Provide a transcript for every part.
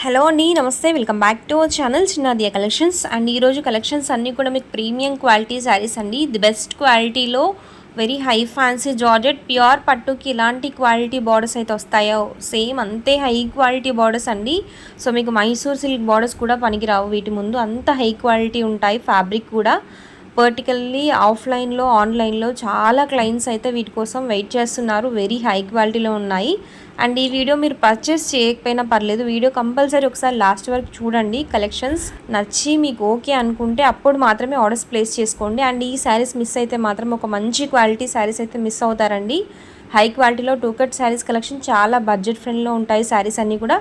Hello అండి, నమస్తే. Welcome back to our channel Chinnadiya collections. And ఈరోజు కలెక్షన్స్ అన్నీ కూడా మీకు ప్రీమియం క్వాలిటీ శారీస్ అండి. ది బెస్ట్ క్వాలిటీలో very high fancy georgette pure పట్టుకి ఇలాంటి క్వాలిటీ బార్డర్స్ అయితే వస్తాయో సేమ్ అంతే హై క్వాలిటీ బార్డర్స్ అండి. సో మీకు మైసూర్ సిల్క్ బార్డర్స్ కూడా పనికిరావు వీటి ముందు, అంత హై క్వాలిటీ ఉంటాయి. ఫ్యాబ్రిక్ కూడా పర్టికులర్లీ ఆఫ్లైన్లో ఆన్లైన్లో చాలా క్లయింట్స్ అయితే వీటి కోసం వెయిట్ చేస్తున్నారు. వెరీ హై క్వాలిటీలో ఉన్నాయి. అండ్ ఈ వీడియో మీరు పర్చేస్ చేయకపోయినా పర్లేదు, వీడియో కంపల్సరీ ఒకసారి లాస్ట్ వరకు చూడండి. కలెక్షన్స్ నచ్చి మీకు ఓకే అనుకుంటే అప్పుడు మాత్రమే ఆర్డర్స్ ప్లేస్ చేసుకోండి. అండ్ ఈ శారీస్ మిస్ అయితే మాత్రం ఒక మంచి క్వాలిటీ శారీస్ అయితే మిస్ అవుతారండి. హై క్వాలిటీలో టూ కట్ శారీస్ కలెక్షన్ చాలా బడ్జెట్ ఫ్రెండ్లో ఉంటాయి. శారీస్ అన్నీ కూడా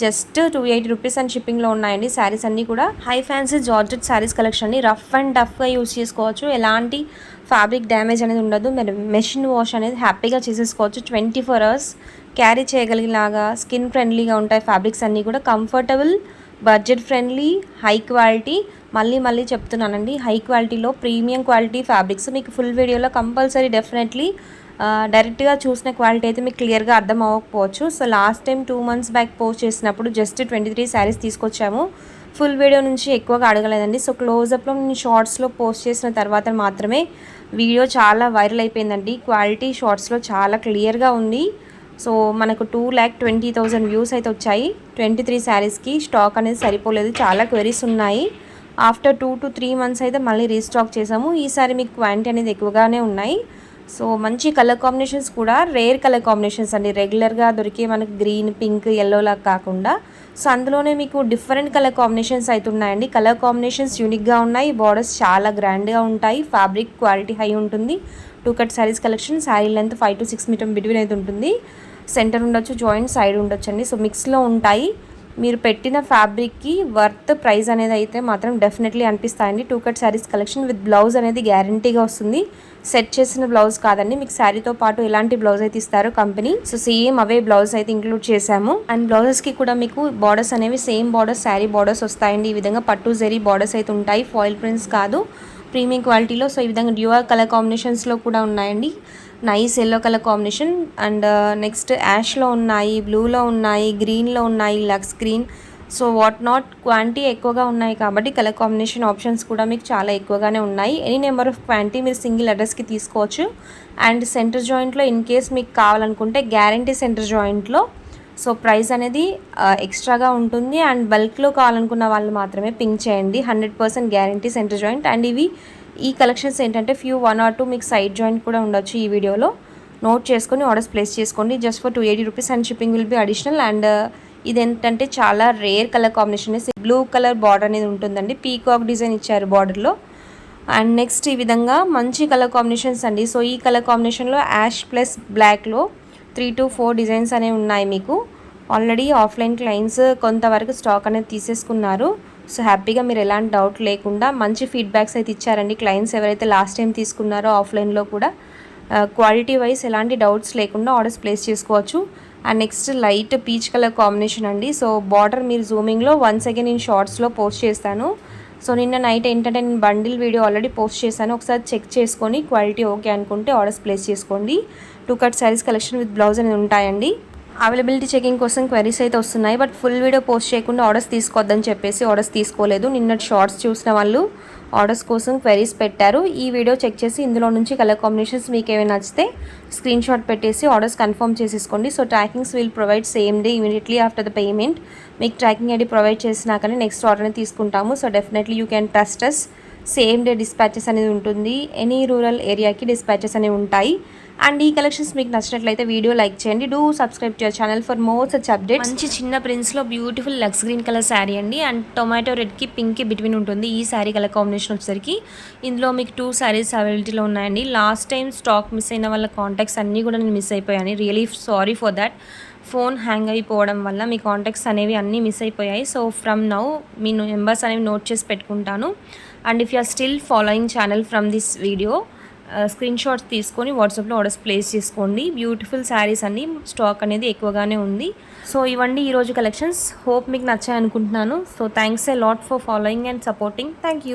జస్ట్ 280 రూపీస్ అండ్ షిప్పింగ్లో ఉన్నాయండి. శారీస్ అన్నీ కూడా high fancy georgette saris collection అండి. రఫ్ అండ్ టఫ్గా యూస్ చేసుకోవచ్చు, ఎలాంటి ఫ్యాబ్రిక్ డ్యామేజ్ అనేది ఉండదు. మీరు మెషిన్ వాష్ అనేది హ్యాపీగా చేసేసుకోవచ్చు. 24 అవర్స్ క్యారీ చేయగలిగేలాగా స్కిన్ ఫ్రెండ్లీగా ఉంటాయి. ఫ్యాబ్రిక్స్ అన్నీ కూడా comfortable, budget friendly, high quality. మళ్ళీ చెప్తున్నానండి, హై క్వాలిటీలో ప్రీమియం క్వాలిటీ ఫ్యాబ్రిక్స్ మీకు ఫుల్ వీడియోలో కంపల్సరీ డెఫినెట్లీ డైరెక్ట్గా చూసిన క్వాలిటీ అయితే మీకు క్లియర్గా అర్థం అవ్వకపోవచ్చు. So last time 2 months back post చేసినప్పుడు జస్ట్ 23 శారీస్ తీసుకొచ్చాము. ఫుల్ వీడియో నుంచి ఎక్కువగా అడగలేదండి. సో క్లోజప్లో నేను షార్ట్స్లో పోస్ట్ చేసిన తర్వాత మాత్రమే వీడియో చాలా వైరల్ అయిపోయిందండి. క్వాలిటీ షార్ట్స్లో చాలా క్లియర్గా ఉంది. సో మనకు 2,20,000 వ్యూస్ అయితే వచ్చాయి. 23 శారీస్కి స్టాక్ అనేది సరిపోలేదు, చాలా క్వెరీస్ ఉన్నాయి. ఆఫ్టర్ 2 to 3 months అయితే మళ్ళీ రీస్టాక్ చేసాము. ఈసారి మీకు క్వాంటిటీ అనేది ఎక్కువగానే ఉన్నాయి. సో మంచి కలర్ కాంబినేషన్స్ కూడా రేర్ కలర్ కాంబినేషన్స్ అండి. రెగ్యులర్గా దొరికే మనకి గ్రీన్, పింక్, ఎల్లోలా కాకుండా సో అందులోనే మీకు డిఫరెంట్ కలర్ కాంబినేషన్స్ అయితే ఉన్నాయండి. కలర్ కాంబినేషన్స్ యూనిక్గా ఉన్నాయి. బార్డర్స్ చాలా గ్రాండ్గా ఉంటాయి. ఫ్యాబ్రిక్ క్వాలిటీ హై ఉంటుంది. Two cut saris collection. Sari length 5 to 6 metre between అయితే ఉంటుంది. సెంటర్ ఉండొచ్చు, జాయింట్ సైడ్ ఉండొచ్చు అండి. సో మిక్స్లో ఉంటాయి. మీరు పెట్టిన ఫ్యాబ్రిక్కి వర్త్ ప్రైస్ అనేది అయితే మాత్రం డెఫినెట్లీ అనిపిస్తాయండి. Two cut saris collection with blouse అనేది గ్యారంటీగా వస్తుంది. సెట్ చేసిన బ్లౌజ్ కాదండి, మీకు శారీతో పాటు ఎలాంటి బ్లౌజ్ అయితే ఇస్తారో కంపెనీ, సో సేమ్ అవే బ్లౌజ్ అయితే ఇంక్లూడ్ చేశాము. అండ్ బ్లౌజెస్కి కూడా మీకు బార్డర్స్ అనేవి సేమ్ బార్డర్స్, శారీ బార్డర్స్ వస్తాయండి. ఈ విధంగా పట్టు జరీ బార్డర్స్ అయితే ఉంటాయి. ఫాయిల్ ప్రింట్స్ కాదు, ప్రీమియం క్వాలిటీలో. సో ఈ విధంగా డ్యూయల్ కలర్ కాంబినేషన్స్లో కూడా ఉన్నాయండి. Nice yellow colour combination. And next యాష్లో ఉన్నాయి, బ్లూలో ఉన్నాయి, గ్రీన్లో ఉన్నాయి, lux green. So what not quantity ఎక్కువగా ఉన్నాయి కాబట్టి కలర్ కాంబినేషన్ ఆప్షన్స్ కూడా మీకు చాలా ఎక్కువగానే ఉన్నాయి. ఎనీ నెంబర్ ఆఫ్ క్వాంటిటీ మీరు సింగిల్ అడ్రస్కి తీసుకోవచ్చు. అండ్ సెంటర్ జాయింట్లో ఇన్ కేస్ మీకు కావాలనుకుంటే గ్యారంటీ సెంటర్ జాయింట్లో సో ప్రైస్ అనేది ఎక్స్ట్రాగా ఉంటుంది. అండ్ బల్క్లో కావాలనుకున్న వాళ్ళు మాత్రమే పింక్ చేయండి. 100% గ్యారంటీ సెంటర్ జాయింట్. అండ్ ఈ కలెక్షన్స్ ఏంటంటే 1 or 2 మీకు సైడ్ జాయింట్ కూడా ఉండొచ్చు. ఈ వీడియోలో నోట్ చేసుకొని ఆర్డర్స్ ప్లేస్ చేసుకోండి. Just for 280 rupees and shipping will be additional. And ఇదేంటంటే చాలా rare colour combination. Blue colour border అనేది ఉంటుందండి. పీకాక్ డిజైన్ ఇచ్చారు బార్డర్లో. అండ్ నెక్స్ట్ ఈ విధంగా మంచి కలర్ కాంబినేషన్స్ అండి. సో ఈ కలర్ కాంబినేషన్లో యాష్ ప్లస్ బ్లాక్లో 3 to 4 డిజైన్స్ అనేవి ఉన్నాయి. మీకు ఆల్రెడీ ఆఫ్లైన్ క్లయింట్స్ కొంతవరకు స్టాక్ అనేది తీసేసుకున్నారు. సో హ్యాపీగా మీరు ఎలాంటి డౌట్ లేకుండా మంచి ఫీడ్బ్యాక్స్ అయితే ఇచ్చారండి క్లయింట్స్ ఎవరైతే లాస్ట్ టైం తీసుకున్నారో. ఆఫ్లైన్లో కూడా క్వాలిటీ వైజ్ ఎలాంటి డౌట్స్ లేకుండా ఆర్డర్స్ ప్లేస్ చేసుకోవచ్చు. And next light peach colour combination అండి. సో బార్డర్ మీరు జూమింగ్లో వన్స్ అగైన్ నేను షార్ట్స్లో పోస్ట్ చేస్తాను. సో నిన్న నైట్ ఏంటంటే నేను బండిల్ వీడియో ఆల్రెడీ పోస్ట్ చేశాను. ఒకసారి చెక్ చేసుకొని క్వాలిటీ ఓకే అనుకుంటే ఆర్డర్స్ ప్లేస్ చేసుకోండి. Two cut saris collection with blouse అనేది ఉంటాయండి. అవైలబిలిటీ చెకింగ్ కోసం క్వెరీస్ అయితే వస్తున్నాయి. బట్ ఫుల్ వీడియో పోస్ట్ చేయకుండా ఆర్డర్స్ తీసుకోవద్దని చెప్పేసి ఆర్డర్స్ తీసుకోలేదు. నిన్నటి షార్ట్స్ చూసిన వాళ్ళు ఆర్డర్స్ కోసం క్వెరీస్ పెట్టారు. ఈ వీడియో చెక్ చేసి ఇందులో నుంచి కలర్ కాంబినేషన్స్ మీకు ఏమైనా నచ్చితే స్క్రీన్ షాట్ పెట్టేసి ఆర్డర్స్ కన్ఫర్మ్ చేసేసుకోండి. So trackings will provide same day immediately after the payment. మీకు ట్రాకింగ్ ఐడి ప్రొవైడ్ చేసినాకనే నెక్స్ట్ ఆర్డర్ని తీసుకుంటాము. So definitely you can trust us. Same day dispatches అనేది ఉంటుంది. ఎనీ రూరల్ ఏరియాకి డిస్పాచెస్ అనేవి ఉంటాయి. అండ్ ఈ కలెక్షన్స్ మీకు నచ్చినట్లయితే వీడియో లైక్ చేయండి. Do subscribe to your channel for more such updates. మంచి చిన్న ప్రింట్స్లో beautiful lux green colour sari అండి. అండ్ టొమాటో రెడ్కి పింక్కి బిట్వీన్ ఉంటుంది ఈ శారీ కలర్ కాంబినేషన్ వచ్చేసరికి. ఇందులో మీకు 2 శారీస్ అవైలబిలిటీలో ఉన్నాయండి. లాస్ట్ టైం స్టాక్ మిస్ అయిన వాళ్ళ కాంటాక్ట్స్ అన్నీ కూడా నేను మిస్ అయిపోయాను. Really sorry for that. Phone hang అయిపోవడం వల్ల మీ కాంటాక్ట్స్ అనేవి అన్నీ మిస్ అయిపోయాయి. సో ఫ్రమ్ నౌ మీ నెంబర్స్ అనేవి నోట్ చేసి పెట్టుకుంటాను. And if you are still following channel from this video screen shots తీసుకొని వాట్సాప్లో ఆర్డర్స్ ప్లేస్ చేసుకోండి. బ్యూటిఫుల్ శారీస్ అన్ని స్టాక్ అనేది ఎక్కువగానే ఉంది. సో ఇవ్వండి ఈరోజు కలెక్షన్స్. హోప్ మీకు నచ్చాయి అనుకుంటున్నాను. So thanks a lot for following and supporting. Thank you.